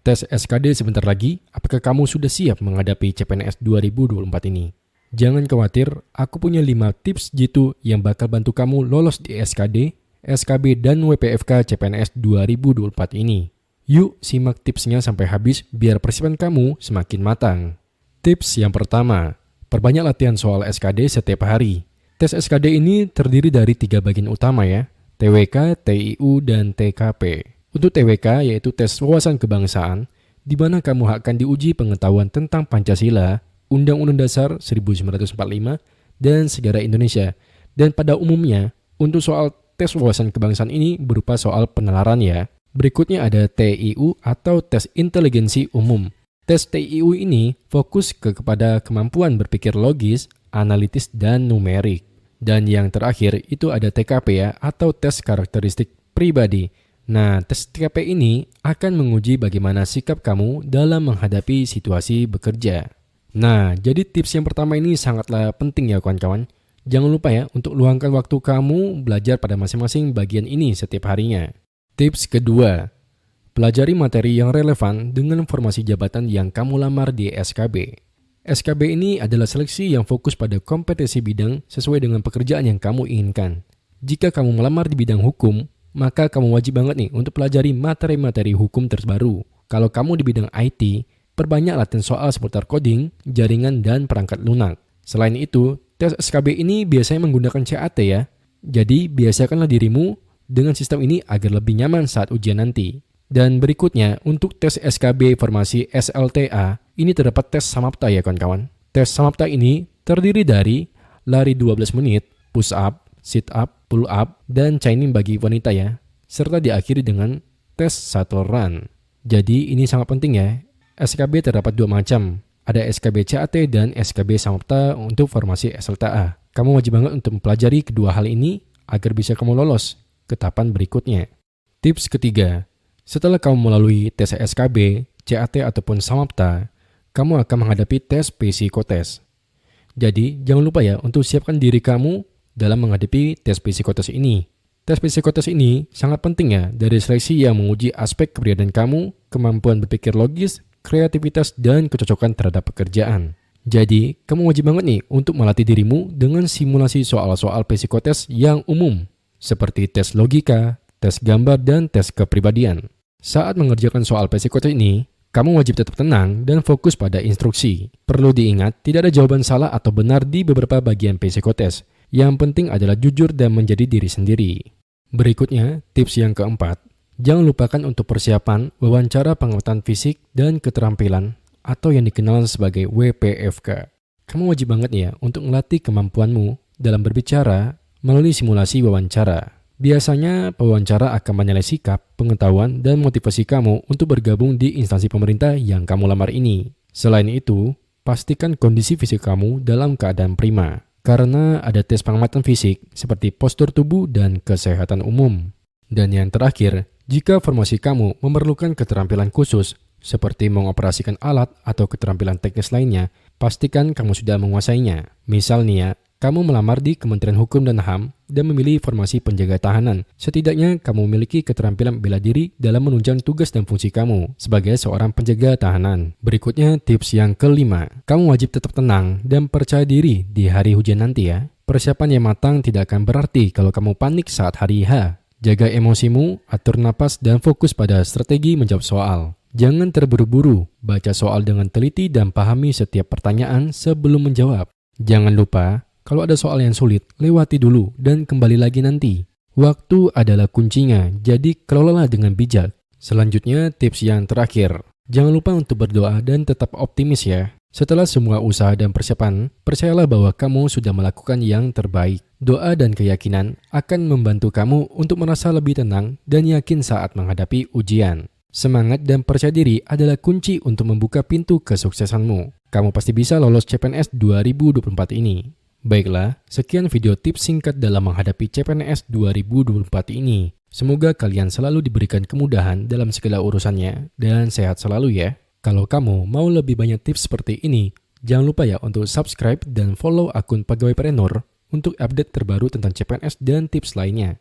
Tes SKD sebentar lagi, apakah kamu sudah siap menghadapi CPNS 2024 ini? Jangan khawatir, aku punya 5 tips jitu yang bakal bantu kamu lolos di SKD, SKB, dan WPFK CPNS 2024 ini. Yuk simak tipsnya sampai habis biar persiapan kamu semakin matang. Tips yang pertama, perbanyak latihan soal SKD setiap hari. Tes SKD ini terdiri dari 3 bagian utama ya, TWK, TIU, dan TKP. Untuk TWK yaitu tes wawasan kebangsaan, di mana kamu akan diuji pengetahuan tentang Pancasila, Undang-Undang Dasar 1945, dan sejarah Indonesia. Dan pada umumnya, untuk soal tes wawasan kebangsaan ini berupa soal penalaran ya. Berikutnya ada TIU atau tes inteligensi umum. Tes TIU ini fokus kepada kemampuan berpikir logis, analitis, dan numerik. Dan yang terakhir itu ada TKP ya, atau tes karakteristik pribadi. Nah, tes TKP ini akan menguji bagaimana sikap kamu dalam menghadapi situasi bekerja. Nah, jadi tips yang pertama ini sangatlah penting ya kawan-kawan. Jangan lupa ya untuk luangkan waktu kamu belajar pada masing-masing bagian ini setiap harinya. Tips kedua, pelajari materi yang relevan dengan formasi jabatan yang kamu lamar di SKB. SKB ini adalah seleksi yang fokus pada kompetensi bidang sesuai dengan pekerjaan yang kamu inginkan. Jika kamu melamar di bidang hukum, maka kamu wajib banget nih untuk pelajari materi-materi hukum terbaru. Kalau kamu di bidang IT, perbanyak latihan soal seputar coding, jaringan, dan perangkat lunak. Selain itu, tes SKB ini biasanya menggunakan CAT ya. Jadi, biasakanlah dirimu dengan sistem ini agar lebih nyaman saat ujian nanti. Dan berikutnya, untuk tes SKB formasi SLTA, ini terdapat tes Samapta ya kawan-kawan. Tes Samapta ini terdiri dari lari 12 menit, push up, sit up, pull up, dan chaining bagi wanita ya. Serta diakhiri dengan tes shuttle run. Jadi, ini sangat penting ya. SKB terdapat 2 macam, ada SKB CAT dan SKB Samapta untuk formasi SLTA. Kamu wajib banget untuk mempelajari kedua hal ini agar bisa kamu lolos ke tahapan berikutnya. Tips ketiga, setelah kamu melalui tes SKB, CAT ataupun Samapta, kamu akan menghadapi tes psikotes. Jadi, jangan lupa ya untuk siapkan diri kamu dalam menghadapi tes psikotes ini. Tes psikotes ini sangat penting ya dari seleksi yang menguji aspek kepribadian kamu, kemampuan berpikir logis, kreativitas, dan kecocokan terhadap pekerjaan. Jadi, kamu wajib banget nih untuk melatih dirimu dengan simulasi soal-soal psikotes yang umum, seperti tes logika, tes gambar, dan tes kepribadian. Saat mengerjakan soal psikotes ini, kamu wajib tetap tenang dan fokus pada instruksi. Perlu diingat, tidak ada jawaban salah atau benar di beberapa bagian psikotes. Yang penting adalah jujur dan menjadi diri sendiri. Berikutnya, tips yang keempat. Jangan lupakan untuk persiapan wawancara penguatan fisik dan keterampilan atau yang dikenal sebagai WPFK. Kamu wajib banget ya untuk melatih kemampuanmu dalam berbicara melalui simulasi wawancara. Biasanya pewawancara akan menilai sikap, pengetahuan, dan motivasi kamu untuk bergabung di instansi pemerintah yang kamu lamar ini. Selain itu, pastikan kondisi fisik kamu dalam keadaan prima, karena ada tes pengamatan fisik seperti postur tubuh dan kesehatan umum. Dan yang terakhir, jika formasi kamu memerlukan keterampilan khusus, seperti mengoperasikan alat atau keterampilan teknis lainnya, pastikan kamu sudah menguasainya. Misal nih ya, kamu melamar di Kementerian Hukum dan HAM dan memilih formasi penjaga tahanan. Setidaknya kamu memiliki keterampilan bela diri dalam menunjang tugas dan fungsi kamu sebagai seorang penjaga tahanan. Berikutnya tips yang kelima, kamu wajib tetap tenang dan percaya diri di hari ujian nanti ya. Persiapan yang matang tidak akan berarti kalau kamu panik saat hari H. Jaga emosimu, atur napas, dan fokus pada strategi menjawab soal. Jangan terburu-buru, baca soal dengan teliti dan pahami setiap pertanyaan sebelum menjawab. Jangan lupa, kalau ada soal yang sulit, lewati dulu dan kembali lagi nanti. Waktu adalah kuncinya, jadi kelolalah dengan bijak. Selanjutnya, tips yang terakhir. Jangan lupa untuk berdoa dan tetap optimis ya. Setelah semua usaha dan persiapan, percayalah bahwa kamu sudah melakukan yang terbaik. Doa dan keyakinan akan membantu kamu untuk merasa lebih tenang dan yakin saat menghadapi ujian. Semangat dan percaya diri adalah kunci untuk membuka pintu kesuksesanmu. Kamu pasti bisa lolos CPNS 2024 ini. Baiklah, sekian video tips singkat dalam menghadapi CPNS 2024 ini. Semoga kalian selalu diberikan kemudahan dalam segala urusannya dan sehat selalu ya. Kalau kamu mau lebih banyak tips seperti ini, jangan lupa ya untuk subscribe dan follow akun Pegawai Preneur untuk update terbaru tentang CPNS dan tips lainnya.